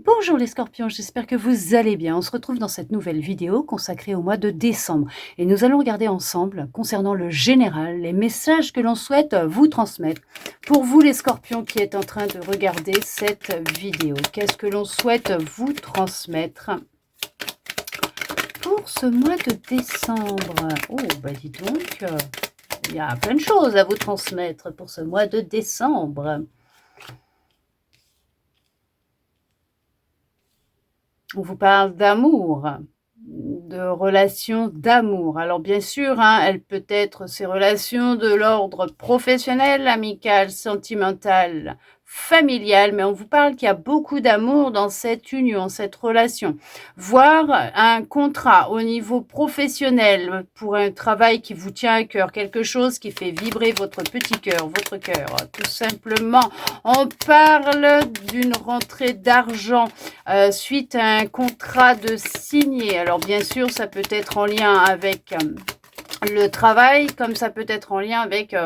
Bonjour les scorpions, j'espère que vous allez bien. On se retrouve dans cette nouvelle vidéo consacrée au mois de décembre et nous allons regarder ensemble, concernant le général, les messages que l'on souhaite vous transmettre. Pour vous les scorpions qui êtes en train de regarder cette vidéo, qu'est-ce que l'on souhaite vous transmettre pour ce mois de décembre? Oh, bah dis donc, il y a plein de choses à vous transmettre pour ce mois de décembre. On vous parle d'amour, de relations d'amour. Alors bien sûr, elle peut être ces relations de l'ordre professionnel, amical, sentimental, familial, mais on vous parle qu'il y a beaucoup d'amour dans cette union, cette relation. Voire un contrat au niveau professionnel pour un travail qui vous tient à cœur, quelque chose qui fait vibrer votre petit cœur, votre cœur, tout simplement. On parle d'une rentrée d'argent suite à un contrat de signé. Alors bien sûr, ça peut être en lien avec le travail, comme ça peut être en lien avec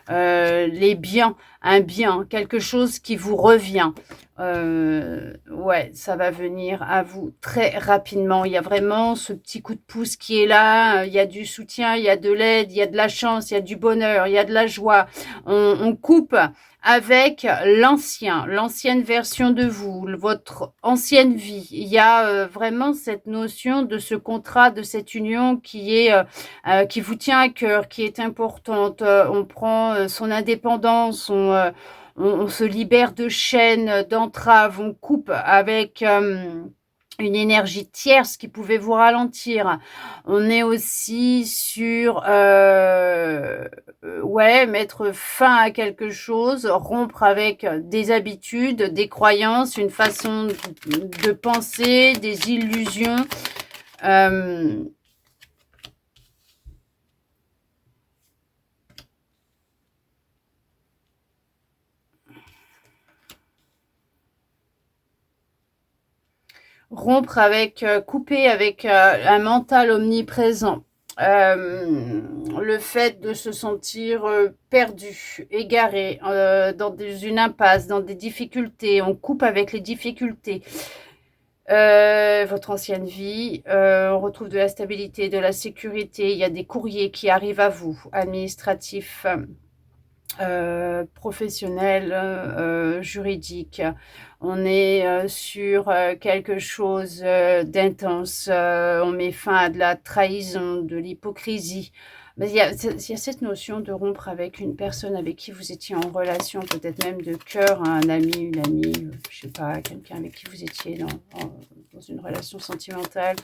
les biens, un bien, quelque chose qui vous revient. Ouais, ça va venir à vous très rapidement. Il y a vraiment ce petit coup de pouce qui est là. Il y a du soutien, il y a de l'aide, il y a de la chance, il y a du bonheur, il y a de la joie. On coupe avec l'ancienne version de vous, votre ancienne vie. Il y a vraiment cette notion de ce contrat, de cette union qui vous tient à cœur, qui est importante. On prend son indépendance, on se libère de chaînes, d'entraves, on coupe avec une énergie tierce qui pouvait vous ralentir. On est aussi sur ouais, mettre fin à quelque chose, rompre avec des habitudes, des croyances, une façon de penser, des illusions. Rompre avec, couper avec un mental omniprésent. Le fait de se sentir perdu, égaré, dans une impasse, dans des difficultés. On coupe avec les difficultés. Votre ancienne vie, on retrouve de la stabilité, de la sécurité. Il y a des courriers qui arrivent à vous, administratifs, professionnels, juridiques. On est sur quelque chose d'intense. On met fin à de la trahison, de l'hypocrisie. Mais il y a cette notion de rompre avec une personne avec qui vous étiez en relation, peut-être même de cœur, un ami, une amie, je sais pas, quelqu'un avec qui vous étiez dans une relation sentimentale,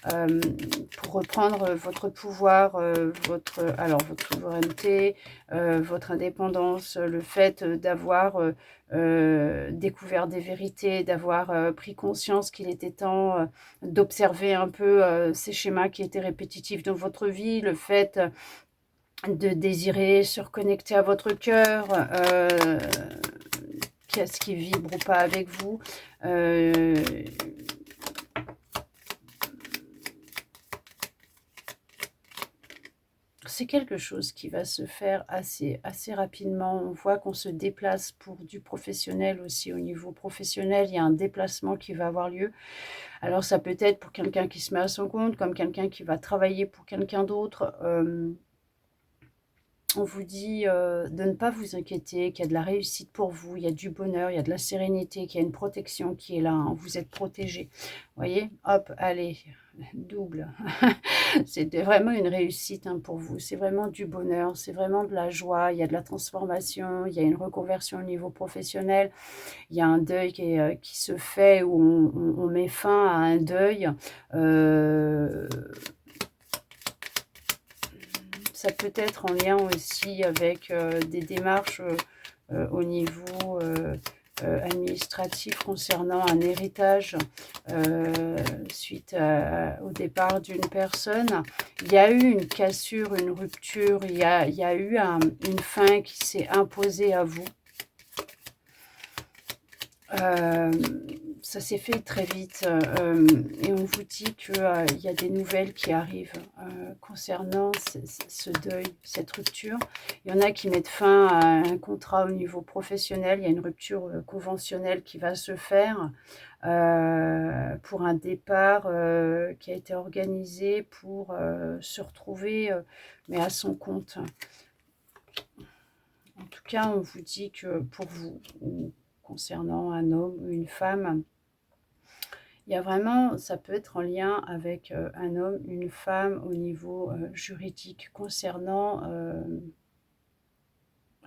pour reprendre votre pouvoir, votre souveraineté, votre indépendance, le fait d'avoir découvert des vérités, d'avoir pris conscience qu'il était temps d'observer un peu ces schémas qui étaient répétitifs dans votre vie, le fait de désirer se reconnecter à votre cœur, qu'est-ce qui vibre ou pas avec vous. C'est quelque chose qui va se faire assez rapidement. On voit qu'on se déplace pour du professionnel aussi. Au niveau professionnel, il y a un déplacement qui va avoir lieu. Alors ça peut être pour quelqu'un qui se met à son compte, comme quelqu'un qui va travailler pour quelqu'un d'autre. On vous dit de ne pas vous inquiéter, qu'il y a de la réussite pour vous, il y a du bonheur, il y a de la sérénité, qu'il y a une protection qui est là, vous êtes protégé. Vous voyez, hop, allez, double. C'est vraiment une réussite pour vous, c'est vraiment du bonheur, c'est vraiment de la joie, il y a de la transformation, il y a une reconversion au niveau professionnel, il y a un deuil qui se fait, où on met fin à un deuil. Ça peut être en lien aussi avec des démarches au niveau administratif concernant un héritage suite au départ d'une personne. Il y a eu une cassure, une rupture, il y a eu une fin qui s'est imposée à vous. Euh, Ça s'est fait très vite et on vous dit qu'il y a des nouvelles qui arrivent concernant ce deuil, cette rupture. Il y en a qui mettent fin à un contrat au niveau professionnel, il y a une rupture conventionnelle qui va se faire pour un départ qui a été organisé pour se retrouver, mais à son compte. En tout cas, on vous dit que pour vous, ou concernant un homme ou une femme, il y a vraiment, ça peut être en lien avec un homme, une femme au niveau juridique concernant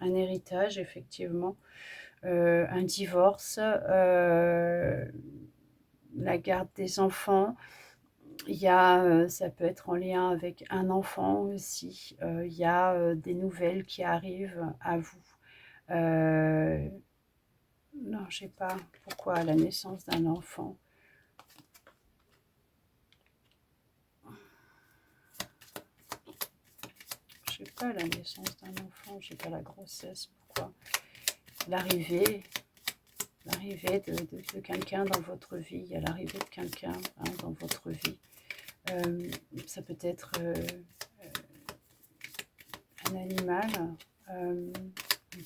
un héritage, effectivement, un divorce, la garde des enfants. Il y a, ça peut être en lien avec un enfant aussi. Il y a des nouvelles qui arrivent à vous. Euh, non, je sais pas pourquoi la naissance d'un enfant. Je sais pas la naissance d'un enfant, je sais pas la grossesse, pourquoi. L'arrivée, de quelqu'un dans votre vie, il y a l'arrivée de quelqu'un dans votre vie. Ça peut être un animal. On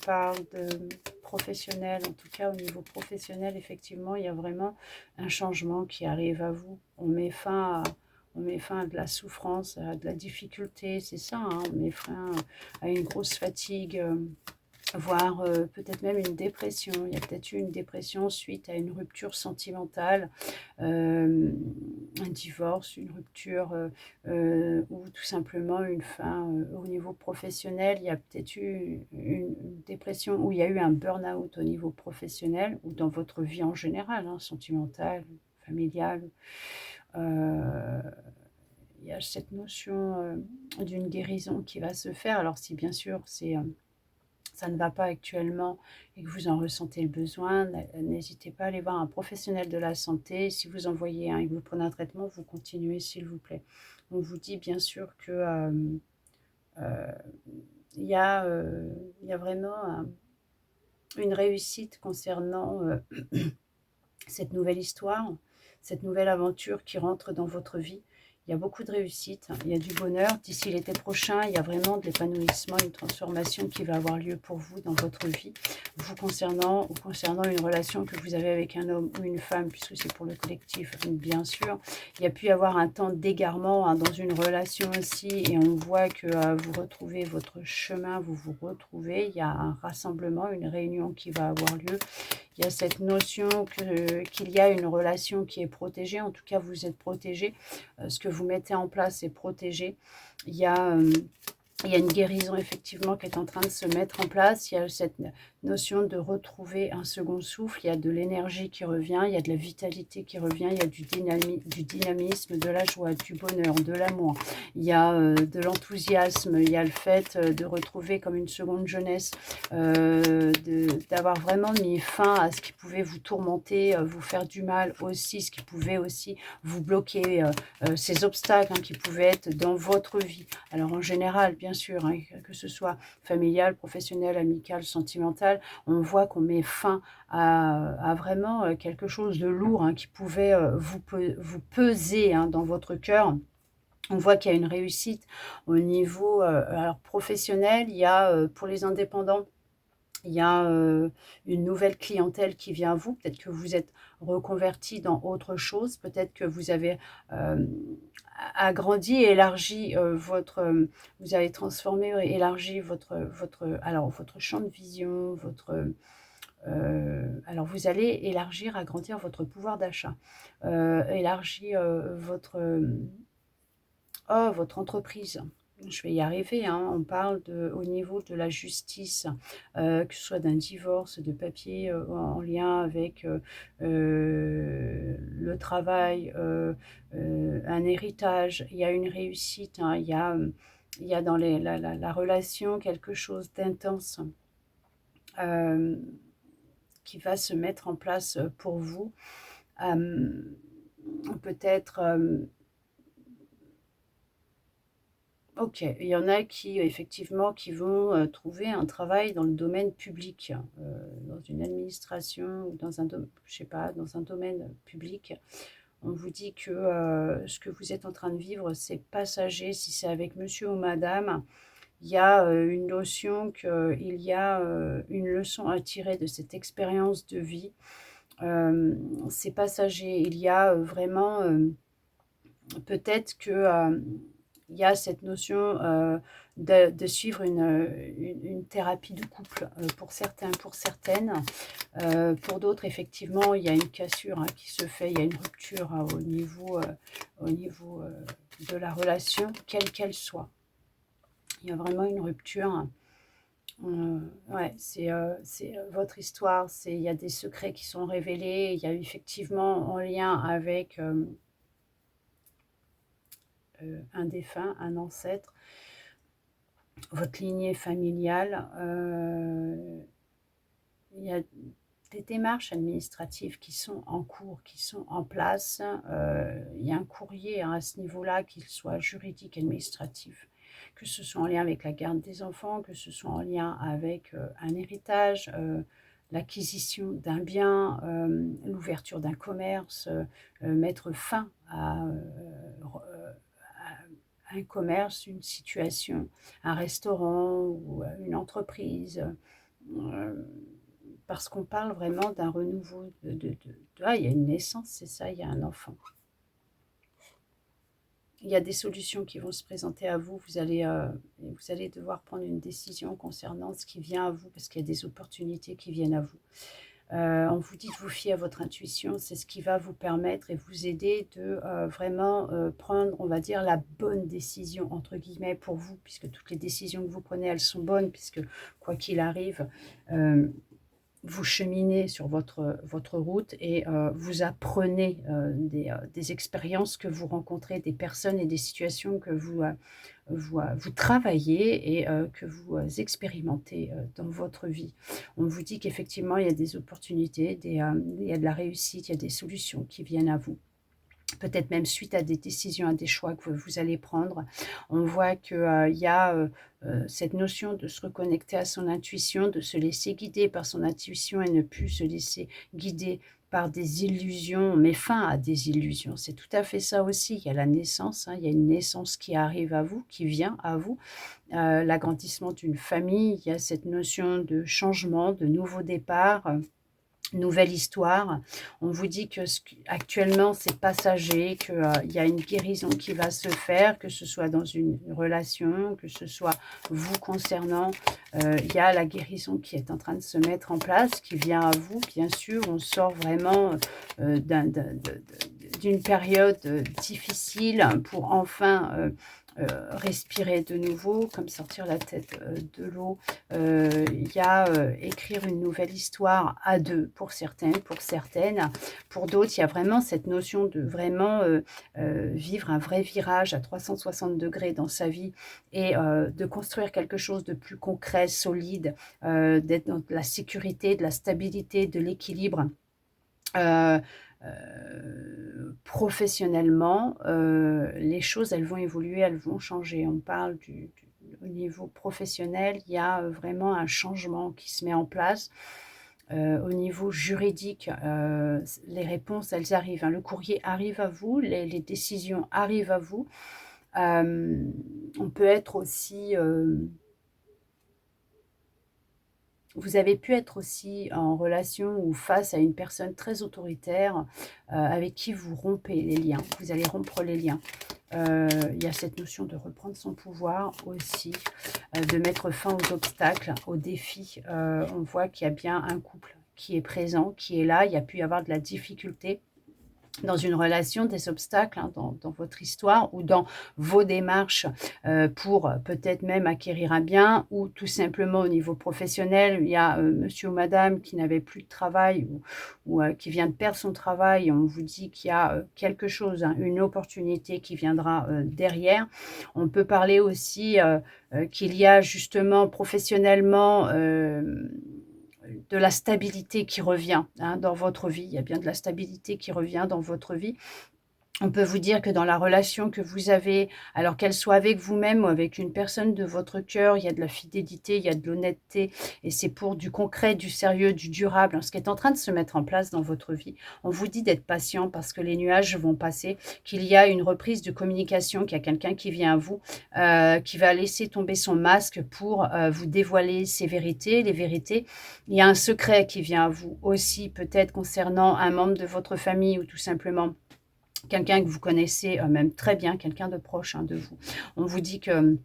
parle de professionnel, en tout cas au niveau professionnel, effectivement, il y a vraiment un changement qui arrive à vous. On met fin à de la souffrance, à de la difficulté, c'est ça, hein, on met fin à une grosse fatigue, voire peut-être même une dépression. Il y a peut-être eu une dépression suite à une rupture sentimentale, un divorce, une rupture ou tout simplement une fin au niveau professionnel. Il y a peut-être eu une dépression ou il y a eu un burn-out au niveau professionnel ou dans votre vie en général, hein, sentimentale, familiale. Euh, il y a cette notion d'une guérison qui va se faire. Alors si bien sûr ça ne va pas actuellement et que vous en ressentez le besoin, n'hésitez pas à aller voir un professionnel de la santé. Si vous en voyez un et que vous prenez un traitement, vous continuez s'il vous plaît. On vous dit bien sûr que euh, il y a vraiment une réussite concernant cette nouvelle histoire, cette nouvelle aventure qui rentre dans votre vie. Il y a beaucoup de réussite, il y a du bonheur. D'ici l'été prochain, il y a vraiment de l'épanouissement, une transformation qui va avoir lieu pour vous dans votre vie, vous concernant ou concernant une relation que vous avez avec un homme ou une femme, puisque c'est pour le collectif, bien sûr. Il y a pu y avoir un temps d'égarement dans une relation aussi, et on voit que vous retrouvez votre chemin, vous vous retrouvez. Il y a un rassemblement, une réunion qui va avoir lieu. Il y a cette notion qu'il y a une relation qui est protégée. En tout cas, vous êtes protégé. Ce que vous mettez en place est protégé. Il y a une guérison effectivement qui est en train de se mettre en place. Il y a cette notion de retrouver un second souffle. Il y a de l'énergie qui revient, il y a de la vitalité qui revient, il y a du dynamisme, de la joie, du bonheur, de l'amour. Il y a de l'enthousiasme, il y a le fait de retrouver comme une seconde jeunesse, d'avoir vraiment mis fin à ce qui pouvait vous tourmenter, vous faire du mal aussi, ce qui pouvait aussi vous bloquer, ces obstacles qui pouvaient être dans votre vie. Alors en général, bien sûr, que ce soit familial, professionnel, amical, sentimental, on voit qu'on met fin à vraiment quelque chose de lourd qui pouvait vous peser dans votre cœur. On voit qu'il y a une réussite au niveau alors professionnel. Il y a pour les indépendants, il y a une nouvelle clientèle qui vient à vous. Peut-être que vous êtes reconverti dans autre chose. Peut-être que vous avez agrandi et élargi vous avez transformé et élargi votre champ de vision, alors vous allez élargir, agrandir votre pouvoir d'achat, élargir votre entreprise. Je vais y arriver, hein. On parle au niveau de la justice, que ce soit d'un divorce, de papier en lien avec le travail, un héritage. Il y a une réussite, hein. Il y a dans la relation quelque chose d'intense qui va se mettre en place pour vous. Peut-être OK, il y en a qui, effectivement, qui vont, trouver un travail dans le domaine public, dans une administration ou dans un je sais pas, dans un domaine public. On vous dit que, ce que vous êtes en train de vivre, c'est passager. Si c'est avec monsieur ou madame, il y a, une notion qu'il y a, une leçon à tirer de cette expérience de vie. C'est passager. Il y a, vraiment, peut-être que, il y a cette notion, de suivre une thérapie de couple, pour certains, pour certaines. Pour d'autres, effectivement, il y a une cassure, hein, qui se fait, il y a une rupture, au niveau, de la relation, quelle qu'elle soit. Il y a vraiment une rupture. Ouais, c'est, votre histoire, il y a des secrets qui sont révélés, il y a effectivement en lien avec, un défunt, un ancêtre, votre lignée familiale. Il y a des démarches administratives qui sont en cours, qui sont en place. Il y a un courrier, hein, à ce niveau-là, qu'il soit juridique, administratif, que ce soit en lien avec la garde des enfants, que ce soit en lien avec un héritage, l'acquisition d'un bien, l'ouverture d'un commerce, mettre fin à un commerce, une situation, un restaurant ou une entreprise. Parce qu'on parle vraiment d'un renouveau ah, il y a une naissance, c'est ça, il y a un enfant. Il y a des solutions qui vont se présenter à vous. Vous allez devoir prendre une décision concernant ce qui vient à vous, parce qu'il y a des opportunités qui viennent à vous. On vous dit de vous fier à votre intuition, c'est ce qui va vous permettre et vous aider de vraiment prendre, on va dire, la bonne décision, entre guillemets, pour vous, puisque toutes les décisions que vous prenez, elles sont bonnes, puisque quoi qu'il arrive, vous cheminez sur votre route et vous apprenez des expériences que vous rencontrez, des personnes et des situations que vous travaillez et que vous expérimentez dans votre vie. On vous dit qu'effectivement, il y a des opportunités, il y a de la réussite, il y a des solutions qui viennent à vous. Peut-être même suite à des décisions, à des choix que vous allez prendre. On voit qu'il y a cette notion de se reconnecter à son intuition, de se laisser guider par son intuition et ne plus se laisser guider par des illusions, mais fin à des illusions. C'est tout à fait ça aussi. Il y a la naissance, hein, il y a une naissance qui arrive à vous, qui vient à vous. L'agrandissement d'une famille, il y a cette notion de changement, de nouveau départ. Nouvelle histoire. On vous dit que actuellement c'est passager, qu'il y a une guérison qui va se faire, que ce soit dans une relation, que ce soit vous concernant. Il y a la guérison qui est en train de se mettre en place, qui vient à vous. Bien sûr, on sort vraiment d'une période difficile pour enfin respirer de nouveau, comme sortir la tête de l'eau. Il y a écrire une nouvelle histoire à deux, pour certains, pour certaines. Pour d'autres, il y a vraiment cette notion de vraiment vivre un vrai virage à 360 degrés dans sa vie et de construire quelque chose de plus concret, solide, d'être dans la sécurité, de la stabilité, de l'équilibre. Professionnellement, les choses, elles vont évoluer, elles vont changer. On parle au niveau professionnel, il y a vraiment un changement qui se met en place. Au niveau juridique, les réponses, elles arrivent, hein. Le courrier arrive à vous, les décisions arrivent à vous. On peut être aussi... vous avez pu être aussi en relation ou face à une personne très autoritaire avec qui vous rompez les liens. Vous allez rompre les liens. Il y a cette notion de reprendre son pouvoir aussi, de mettre fin aux obstacles, aux défis. On voit qu'il y a bien un couple qui est présent, qui est là. Il y a pu y avoir de la difficulté dans une relation, des obstacles, hein, dans votre histoire ou dans vos démarches pour peut-être même acquérir un bien, ou tout simplement au niveau professionnel, il y a monsieur ou madame qui n'avait plus de travail ou qui vient de perdre son travail. On vous dit qu'il y a quelque chose, hein, une opportunité qui viendra derrière. On peut parler aussi qu'il y a justement professionnellement de la stabilité qui revient, hein, dans votre vie. Il y a bien de la stabilité qui revient dans votre vie. On peut vous dire que dans la relation que vous avez, alors qu'elle soit avec vous-même ou avec une personne de votre cœur, il y a de la fidélité, il y a de l'honnêteté et c'est pour du concret, du sérieux, du durable, hein, ce qui est en train de se mettre en place dans votre vie. On vous dit d'être patient parce que les nuages vont passer, qu'il y a une reprise de communication, qu'il y a quelqu'un qui vient à vous, qui va laisser tomber son masque pour vous dévoiler ses vérités, les vérités. Il y a un secret qui vient à vous aussi, peut-être concernant un membre de votre famille ou tout simplement quelqu'un que vous connaissez même très bien, quelqu'un de proche de vous. On vous dit que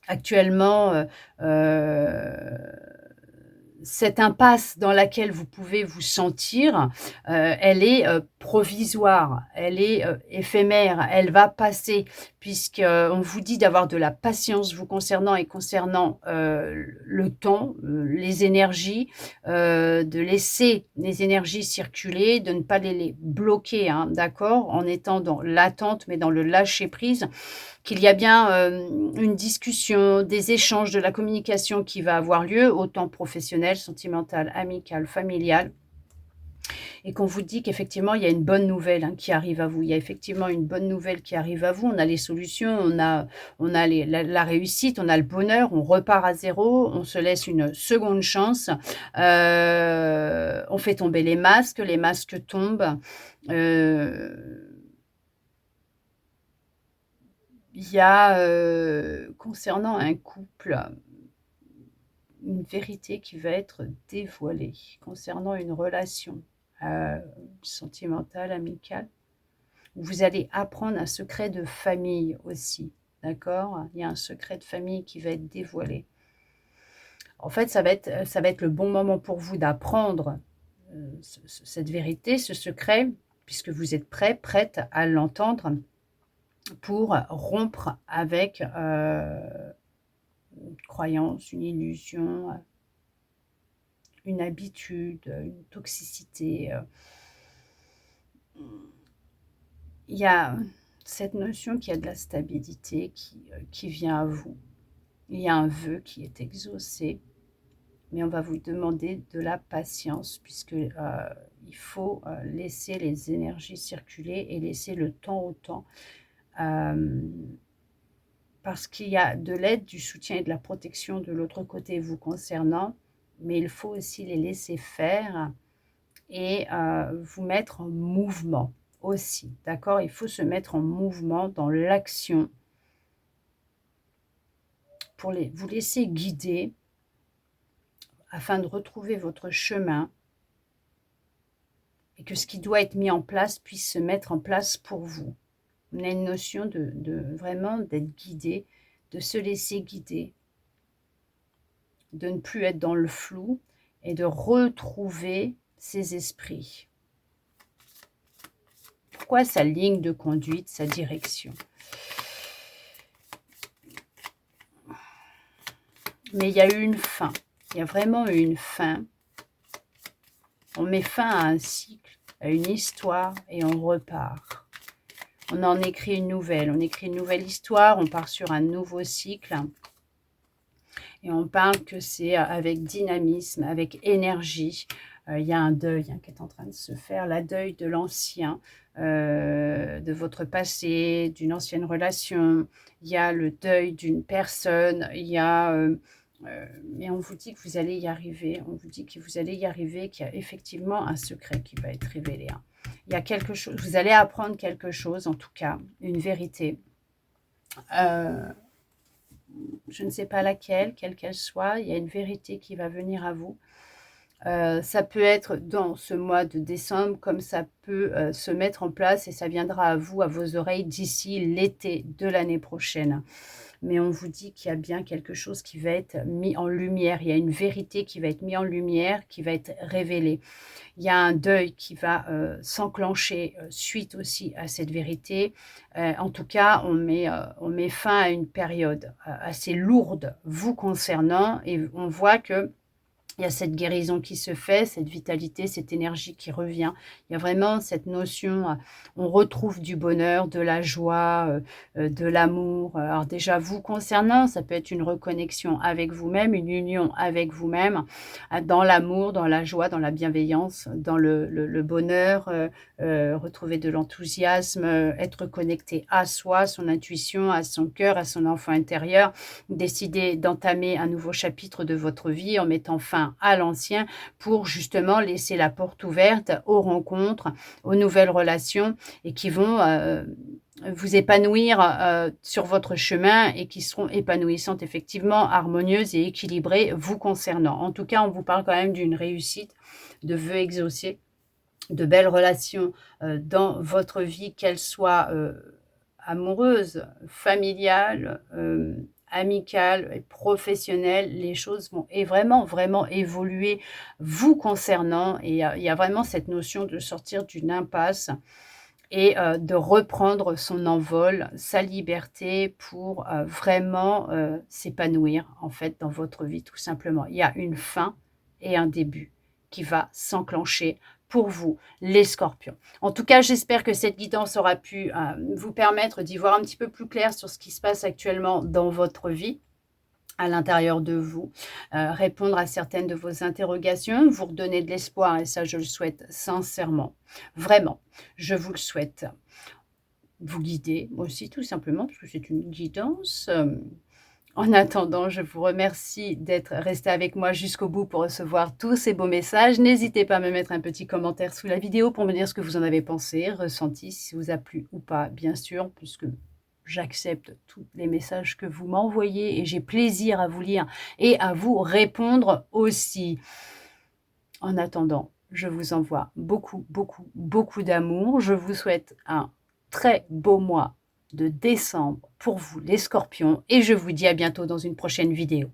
actuellement, cette impasse dans laquelle vous pouvez vous sentir, elle est provisoire, elle est éphémère, elle va passer puisqu'on vous dit d'avoir de la patience vous concernant et concernant le temps, les énergies, de laisser les énergies circuler, de ne pas les bloquer, hein, d'accord, en étant dans l'attente, mais dans le lâcher-prise, qu'il y a bien une discussion, des échanges, de la communication qui va avoir lieu, autant professionnelle, sentimentale, amicale, familiale, et qu'on vous dit qu'effectivement, il y a une bonne nouvelle qui arrive à vous. Il y a effectivement une bonne nouvelle qui arrive à vous. On a les solutions, on a la réussite, on a le bonheur, on repart à zéro, on se laisse une seconde chance. On fait tomber les masques tombent. Il y a, concernant un couple, une vérité qui va être dévoilée concernant une relation sentimentale, amicale, où vous allez apprendre un secret de famille aussi, d'accord? Il y a un secret de famille qui va être dévoilé. En fait, ça va être le bon moment pour vous d'apprendre cette vérité, ce secret, puisque vous êtes prêt, prête à l'entendre, pour rompre avec une croyance, une illusion, une habitude, une toxicité. Il y a cette notion qu'il y a de la stabilité qui vient à vous. Il y a un vœu qui est exaucé, mais on va vous demander de la patience puisque il faut laisser les énergies circuler et laisser le temps au temps. Parce qu'il y a de l'aide, du soutien et de la protection de l'autre côté vous concernant, mais il faut aussi les laisser faire et vous mettre en mouvement aussi, d'accord? Il faut se mettre en mouvement dans l'action pour vous laisser guider afin de retrouver votre chemin et que ce qui doit être mis en place puisse se mettre en place pour vous. On a une notion de vraiment d'être guidé, de se laisser guider, de ne plus être dans le flou et de retrouver ses esprits. Pourquoi sa ligne de conduite, sa direction? Mais il y a eu une fin, il y a vraiment eu une fin. On met fin à un cycle, à une histoire et on repart. On en écrit une nouvelle, on écrit une nouvelle histoire, on part sur un nouveau cycle. Et on parle que c'est avec dynamisme, avec énergie. Il y a un deuil qui est en train de se faire, la deuil de l'ancien, de votre passé, d'une ancienne relation. Il y a le deuil d'une personne, il y a... mais on vous dit que vous allez y arriver, on vous dit que vous allez y arriver, qu'il y a effectivement un secret qui va être révélé. Il y a quelque chose, vous allez apprendre quelque chose, en tout cas, une vérité. Je ne sais pas laquelle, quelle qu'elle soit, il y a une vérité qui va venir à vous. Ça peut être dans ce mois de décembre, comme ça peut se mettre en place et ça viendra à vous, à vos oreilles, d'ici l'été de l'année prochaine. Mais on vous dit qu'il y a bien quelque chose qui va être mis en lumière. Il y a une vérité qui va être mise en lumière, qui va être révélée. Il y a un deuil qui va s'enclencher suite aussi à cette vérité. En tout cas, on met fin à une période assez lourde vous concernant et on voit que Il y a cette guérison qui se fait, cette vitalité, cette énergie qui revient. Il y a vraiment cette notion, on retrouve du bonheur, de la joie, de l'amour. Alors déjà, vous concernant, ça peut être une reconnexion avec vous-même, une union avec vous-même, dans l'amour, dans la joie, dans la bienveillance, dans le bonheur, retrouver de l'enthousiasme, être connecté à soi, son intuition, à son cœur, à son enfant intérieur, décider d'entamer un nouveau chapitre de votre vie en mettant fin à l'ancien pour justement laisser la porte ouverte aux rencontres, aux nouvelles relations et qui vont vous épanouir sur votre chemin et qui seront épanouissantes effectivement, harmonieuses et équilibrées vous concernant. En tout cas, on vous parle quand même d'une réussite, de vœux exaucés, de belles relations dans votre vie, qu'elles soient amoureuses, familiales, amicale et professionnelle, les choses vont vraiment évoluer vous concernant et il y a vraiment cette notion de sortir d'une impasse et de reprendre son envol, sa liberté pour vraiment s'épanouir en fait dans votre vie tout simplement. Il y a une fin et un début qui va s'enclencher pour vous, les scorpions. En tout cas, j'espère que cette guidance aura pu vous permettre d'y voir un petit peu plus clair sur ce qui se passe actuellement dans votre vie, à l'intérieur de vous, répondre à certaines de vos interrogations, vous redonner de l'espoir et ça, je le souhaite sincèrement. Vraiment, je vous le souhaite. Vous guider, moi aussi, tout simplement, parce que c'est une guidance. En attendant, je vous remercie d'être resté avec moi jusqu'au bout pour recevoir tous ces beaux messages. N'hésitez pas à me mettre un petit commentaire sous la vidéo pour me dire ce que vous en avez pensé, ressenti, si ça vous a plu ou pas, bien sûr, puisque j'accepte tous les messages que vous m'envoyez et j'ai plaisir à vous lire et à vous répondre aussi. En attendant, je vous envoie beaucoup d'amour. Je vous souhaite un très beau mois de décembre pour vous les scorpions et je vous dis à bientôt dans une prochaine vidéo.